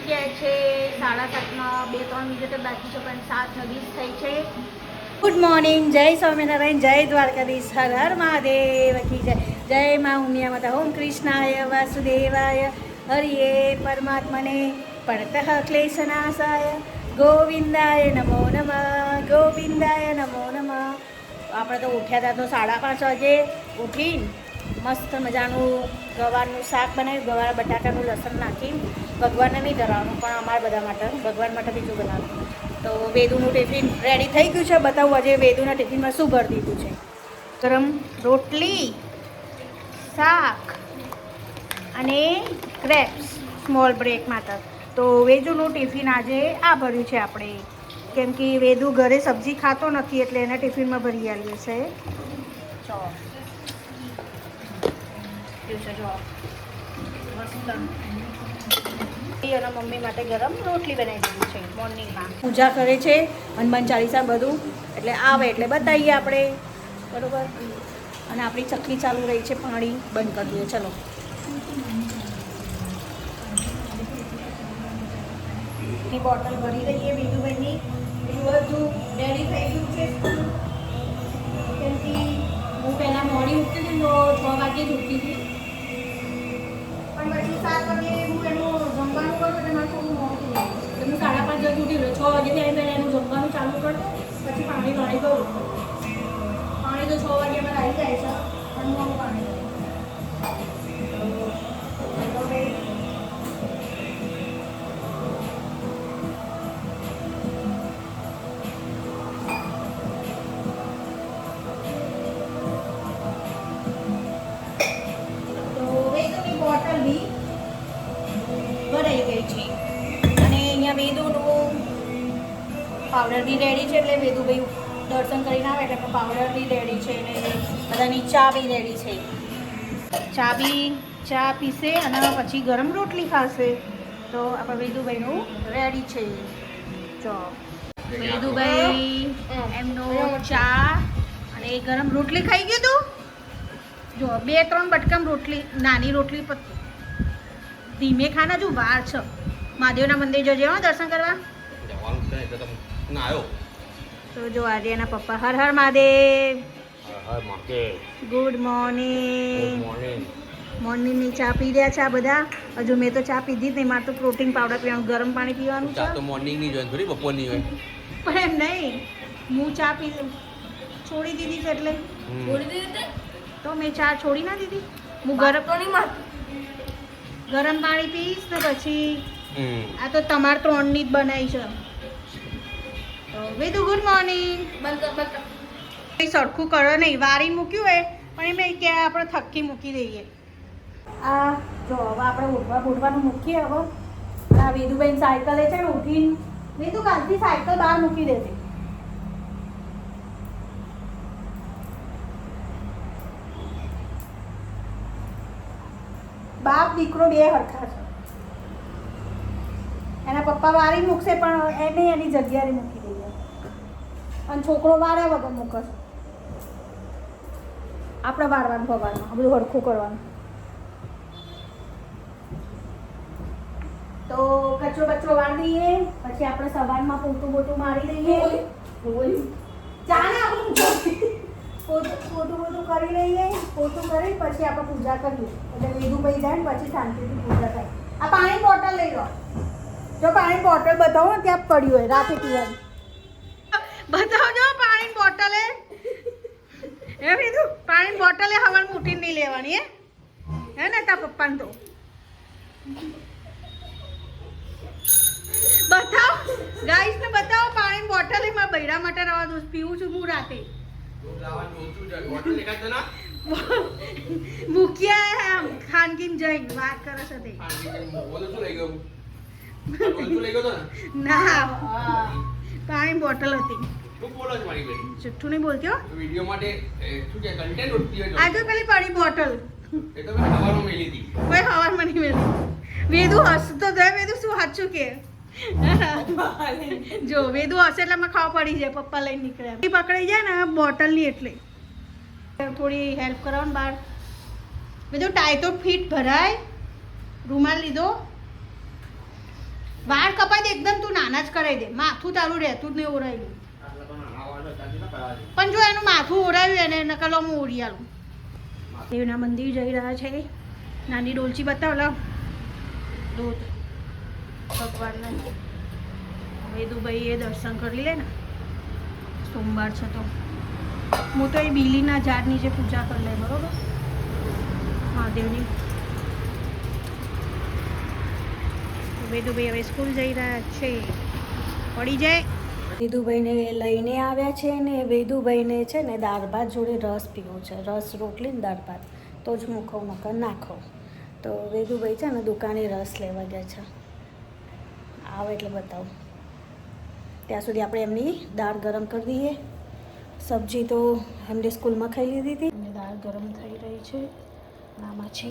ગયા છે 7:30. 2-3 મિનિટ બાકી છે પણ 7:20 થઈ છે. ગુડ મોર્નિંગ, જય સ્વામિનારાયણ, જય દ્વારકાધીશ, હર હર મહાદેવ કી જય. જય મા ઉમિયા માતા. ઓમ કૃષ્ણાય વાસુદેવાય હરિયે પરમાત્મને પડતઃ ક્લેશનાશાય ગોવિંદાય નમો નમઃ, ગોવિંદાય નમો નમઃ. આપણે તો ઉઠ્યા હતા તો 5:30 વાગે ઉઠીને મસ્ત મજાનું ગવારનું શાક બનાવ્યું. ગવાર બટાકાનું લસણ નાખી. ભગવાનને નહીં ધરાવવાનું પણ અમારા બધા માટે, ભગવાન માટે બીજું બનાવવાનું. તો વેદુનું ટિફિન રેડી થઈ ગયું છે. બતાવું આજે વેદુના ટિફિનમાં શું ભરી દીધું છે. ગરમ રોટલી, શાક અને ક્રેપ્સ સ્મોલ બ્રેક માટે. તો વેદુનું ટિફિન આજે આ ભર્યું છે આપણે, કેમ કે વેદુ ઘરે સબ્જી ખાતો નથી એટલે એના ટિફિનમાં ભરી આવીએ છે. ચો મસ્ત. અને મમ્મી માટે ગરમ રોટલી બનાવી દીધી છે મોર્નિંગમાં. પૂજા કરે છે, હનુમાન ચાલીસા બધું, એટલે આવે એટલે બતાવીએ આપણે, બરાબર. અને આપણી ચકલી ચાલુ રહી છે, પાણી બંધ કરી દઈએ. ચલો ની બોટલ ભરી લઈએ વેદુભાઈની. બધું રેડી થઈ ગયું છે. કેમ કે હું પહેલાં મોડી ઉઠતી હતી તો 6 વાગે જ ઉઠતી હતી, પણ પછી 7 વાગે હું એનું જમવાનું કરું એટલે મારે થોડું મોડું થાય. એટલે હું 5:30 જ ઉઠી રહ્યો. 6 વાગ્યાથી આવી પહેલાં એનું જમવાનું ચાલુ કરું, પછી પાણી વાળી કરું. પાણી તો 6 વાગ્યામાં આવી જાય છે, પણ હું પાણી કરું. બોટલ બી ભરાઈ ગઈ છે. અને અહીંયા વેદુનું પાવડર બી રેડી છે, એટલે વેદુભાઈ દર્શન કરીને આવે એટલે પાવડર બી રેડી છે. અને બધાની ચા બી રેડી છે. ચા પીશે અને પછી ગરમ રોટલી ખાશે. તો આપણા વેદુભાઈનું રેડી છે. જો વેદુભાઈ એમનો ચા અને ગરમ રોટલી ખાઈ ગયું તું. જો 2-3 બટકામ રોટલી, નાની રોટલી ધીમે ખાના. જો વાર છે. મહાદેવના મંદિર જજે હો દર્શન કરવા. તો જો આજે એના પપ્પા હર હર મહાદેવ. Good morning. મોર્નિંગની ચા પી રહ્યા છે આ બધા. હજુ મેં તો ચા પીધી જ નહીં. મારે તો પ્રોટીન પાવડર પીવાનું, ગરમ પાણી પીવાનું છે. તો મોર્નિંગની જોઈ થોડી બપોરની હોય. પણ એમ નહીં, હું ચા છોડી દીધી છે એટલે. છોડી દીધી તો મેં ચા છોડી ના દીધી. હું ગરમ પાણી પીશ ને પછી આ તો તમારે 3ની જ બનાવી છે. તો વેદુ ગુડ મોર્નિંગ. સરખું કરો નહીં, વારી મૂક્યું હોય પણ એમ કે આપણે થક્કી મૂકી દઈએ. આ જો હવે આપણે ઉઠવાનું મૂકીએ. હવે આ વેદુભાઈ સાયકલે છે ને ઉઠીને વેદુ કાલથી સાયકલ બહાર મૂકી દેજે. બાપ દીકરો બે હરખા છે. એના પપ્પા વારી મૂકશે પણ એને એની જગ્યાએ મૂકી દઈએ. અને છોકરો વાર્યા વગર મૂકે છે. આપણે વારવાનું ભગવાનમાં બધું હરખું કરવાનું. તો કચરો બચરો વાર દઈએ, પછી આપણે સવારમાં પોતું બોતું મારી દઈએ. ચાલે આપણું પોતું કરી લઈએ. પોતું કરી પછી આપણે પૂજા કરીએ એટલે વેદુભાઈ જાય ને પછી શાંતિથી પૂજા થાય. આ પાણી બોટલ લઈ લો. જો પાણી બોટલ બતાવો ને ત્યાં પડ્યું હોય રાતે પીવાની. બતાવજો પાણી બોટલ હે વેદુ. પાણી બોટલ હવાનું ઉઠીને નહીં લેવાની હે ને તાર પપ્પાને. તો બતાવો ગાઈસ ને બતાવો પાણી બોટલ મારા બૈરા માટે રવા દો. પીવું છું હું રાતે. મૂક્યા ખાનગીમ જઈને વાત કરે છે તે. ના પાણી બોટલ હતી. જુઠ્ઠું નહીં બોલતી હો. વિડિયો માટે શું કે કન્ટેન્ટ ઉઠતી હોય. આ તો પેલી પાણી બોટલ એ તો મેં હવારમાં મેલી હતી. કોઈ હવારમાં નહીં મેલી. વેદુ હસતો તો વેદુ શું સાચું કે જો વેદુ હશે એટલે મને ખાવા પડી જાય. પપ્પા લઈને નીકળ્યા પકડાઈ જાય ને બોટલની એટલે થોડી હેલ્પ કરાવો ને બહાર. બધું ટાઈ તો ફીટ ભરાય. રૂમાલ લીધો વાળ કપાઈ દે એકદમ, તું નાના જ કરાવી દે. માથું તારું રહેતું જ નહીં ઓરાયેલું. પણ જો એનું માથું ઓરાવ્યું એને નકલમાં ઓરી આલું. દેવના મંદિર જઈ રહ્યા છે. નાની ડોલચી બતાવ લાવ. દૂધ ભગવાનના વેદુભાઈ એ દર્શન કરી લે ને, સોમવાર છે તો. હું તો એ બીલીના ઝાડ નીચે પૂજા કરી લે, બરોબર મહાદેવની. વેદુભાઈ હવે સ્કૂલ જઈ રહ્યા છે. પડી જાય. વેદુભાઈને લઈને આવ્યા છે ને વેદુભાઈને છે ને દાળ ભાત જોડે રસ પીવો છે. રસ રોટલી ને દાળ ભાત તો જ હું ખાઉં, નકર ના ખાઉં. તો વેદુભાઈ છે ને દુકાને રસ લેવા ગયા છે. આવે એટલે બતાવું. ત્યાં સુધી આપણે એમની દાળ ગરમ કરી દઈએ. સબ્જી તો એમની સ્કૂલમાં ખાઈ લીધી હતી. અને દાળ ગરમ થઈ રહી છે. આમાં છે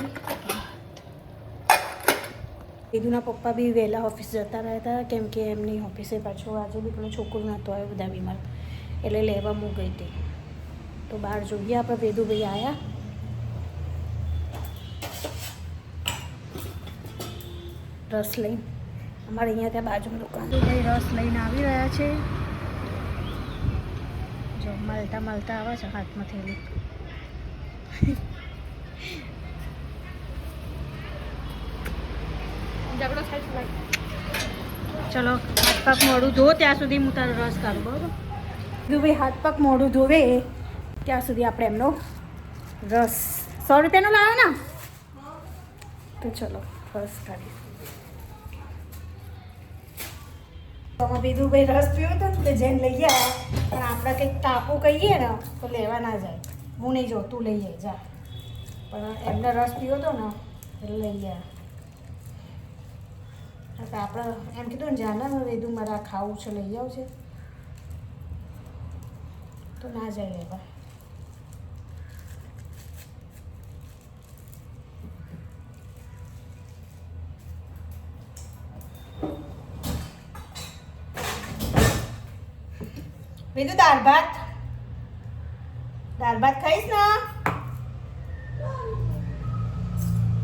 વેદુના પપ્પા બી વહેલા ઓફિસ જતા રહ્યા હતા, કેમ કે એમની ઓફિસે પાછું આજે બી પેલો છોકરો નહોતો આવ્યો, બધા બીમાર, એટલે લેવા હું ગઈ હતી. તો બહાર જોઈએ આપણે. વેદુભાઈ આવ્યા. રસ લઈને અમારે અહીંયા ત્યાં બાજુમાં દુકાન. વેદુભાઈ રસ લઈને આવી રહ્યા છે. જો મળતા મળતા આવે છે હાથમાં થેલી. ચલો હાથ પગ મોઢું ધો ત્યાં સુધી હું તારો રસ કાઢું, બરાબર? વેદુભાઈ હાથ પગ મોઢું ધોવે ત્યાં સુધી આપણે એમનો રસ 100 રૂપિયાનો લાવ્યો ને, તો ચલો રસ કાઢીએ. તમે વેદુભાઈ રસ પીવો હતો ને તો જઈને લઈ આવ્યા, પણ આપણે કંઈક તાપું કહીએ ને તો લેવા ના જાય. હું નહીં જો, તું લઈ જાય જા. પણ એમને રસ પીવો હતો ને એટલે લઈ ગયા. તો આપણે એમ કીધું ને જાને વેદુ મારા ખાવું છે, લઈ આવશે તો ના જાય લેવા. વેદુ દાળ ભાત ખાઈશ ને?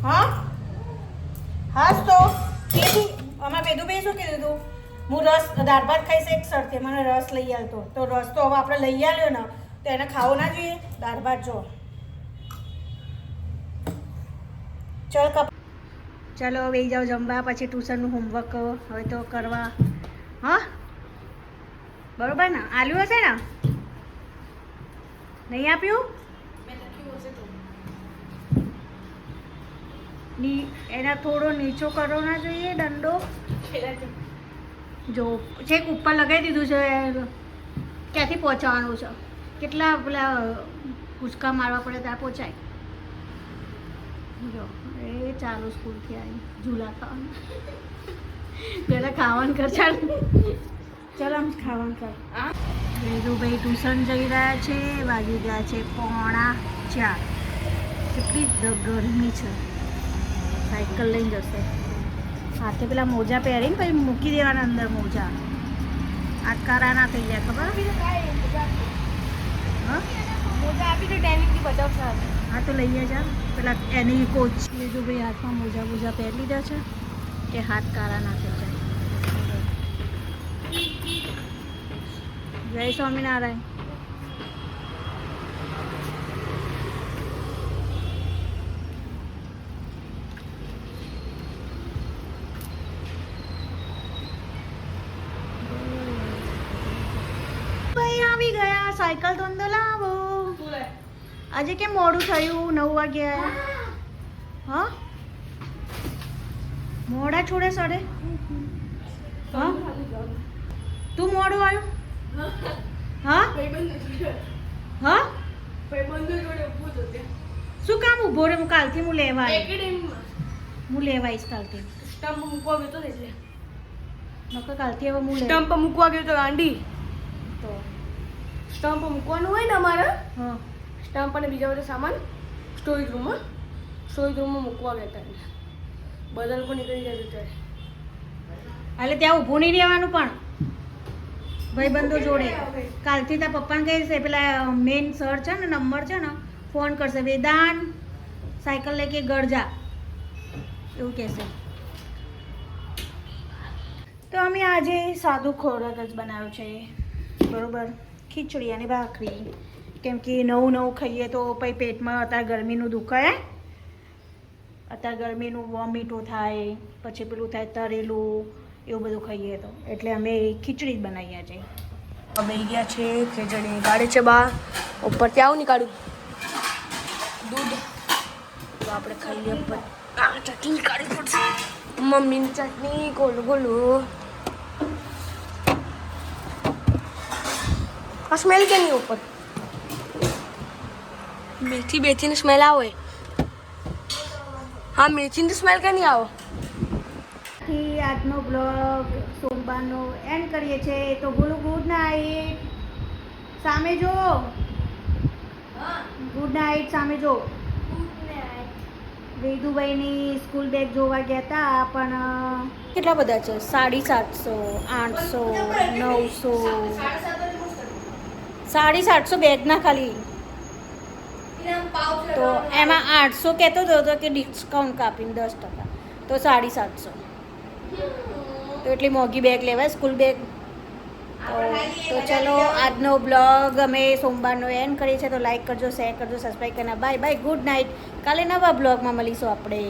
હા હાસ તો કીધું આમાં વેદુભાઈ શું કીધું તું? હું રસ દાળ ભાત ખાઈશ એક શરતે, મને રસ લઈ આવતો. તો રસ તો હવે આપણે લઈ આવ્યો ને તો એને ખાવો ના જોઈએ? દાળ ભાત જો. ચલો વહી જાઓ જમવા, પછી ટ્યુશનનું હોમવર્ક હવે તો કરવા. હા બરોબર ને? આલ્યું હશે ને? નહીં આપ્યું? એના થોડો નીચો કરો ના જોઈએ દંડો. જો છેક ઉપર લગાવી દીધું છે. ક્યાંથી પહોંચવાનું છે? કેટલા પેલા કૂચકા મારવા પડે ત્યાં પહોંચાય. જો એ ચાલુ સ્કૂલથી આવી ઝૂલા ખાવાનું. પહેલાં ખાવાનું કર. ચાલ ચાલ આમ ખાવાનું કર. વેદુભાઈ ટ્યુશન જઈ રહ્યા છે. વાગી ગયા છે 3:45. કેટલી ગરમી છે. સાયકલ લઈને જશે. હાથે પેલા મોજા પહેરીને પછી મૂકી દેવાના અંદર મોજા. આટકારા ના થઈ જાય, ખબર? હા મોજા આપી તો ટેનિંગથી બચાવશે. હા તો લઈએ જા. પેલા એની કોચ વેદુભાઈ હાથમાં મોજા પહેરી લીધા છે કે હાથ કારા ના થઈ જાય. જય સ્વામિનારાયણ. ભાઈ આવી ગયા. સાયકલ તો અંદર લાવો. આજે કેમ મોડું થયું? 9 વાગ્યા. હા મોડા છોડે સડે. હા તું મોડું આવ્યું? હા હા શું કામ ઊભો રે? હું કાલથી હું લેવા આવીશ કાલથી. સ્ટમ્પ મૂકવા ગયો તો એટલે નકર કાલથી હવે હું સ્ટમ્પ મૂકવા ગયો તો ગાંડી. તો સ્ટમ્પ મૂકવાનું હોય ને અમારે, હા સ્ટમ્પ અને બીજા બધા સામાન સ્ટોરેજ રૂમમાં મૂકવા ગયા હતા. બદલ પણ નીકળી જાય ત્યારે એટલે ત્યાં ઊભું નહીં રહેવાનું. પણ ભાઈબંધો જોડે કાલથી તારા પપ્પાને કહીશ, પેલા મેઇન સર છે ને, નંબર છે ને, ફોન કરશે. વેદાંત સાયકલ લઈ કે ઘર જા એવું કહેશે. અમે આજે સાદું ખોરાક જ બનાવ્યો છે બરોબર, ખીચડી અને ભાખરી, કેમ કે નવું નવું ખાઈએ તો પછી પેટમાં અત્યારે ગરમીનું દુખાય, અત્યારે ગરમીનું વોમિટો થાય, પછી પેલું થાય તરેલું, એવું બધું ખાઈએ તો એટલે અમે ખીચડી જ બનાવીએ છીએ. હવે ગયા છે ખીચડી કાઢે છે બા, ઉપરથી આવું નીકાળ્યું દૂધ, તો આપણે ખાઈ લઈએ. ઉપર ચટણી કાઢવી પડશે, મમ્મીની ચટણી ગોલું ગોલું. આ સ્મેલ કે નહીં ઉપર મેથી બેથીની સ્મેલ આવે? હા મેથીની સ્મેલ કે નહીં આવે? થી આજનો બ્લોગ સોમવારનો એન્ડ કરીએ છીએ. તો બોલો ગુડ નાઇટ, સામે જો, ગુડ નાઇટ, સામે જો. વેદુભાઈની સ્કૂલ બેગ જોવા ગયા હતા પણ કેટલા બધા છે, 750, 800, 900, 750 બેગના ખાલી. તો એમાં 800 કહેતો હતો કે ડિસ્કાઉન્ટ કાપીને 10%, તો 750. તો એટલી મોંઘી બેગ લેવાય સ્કૂલ બેગ. તો ચલો આજનો બ્લોગ અમે સોમવારનો એન્ડ કરીએ છીએ. તો લાઈક કરજો, શેર કરજો, સબસ્ક્રાઈબ કરજો. Bye bye, good night. કાલે નવા બ્લોગમાં મળીશું આપણે.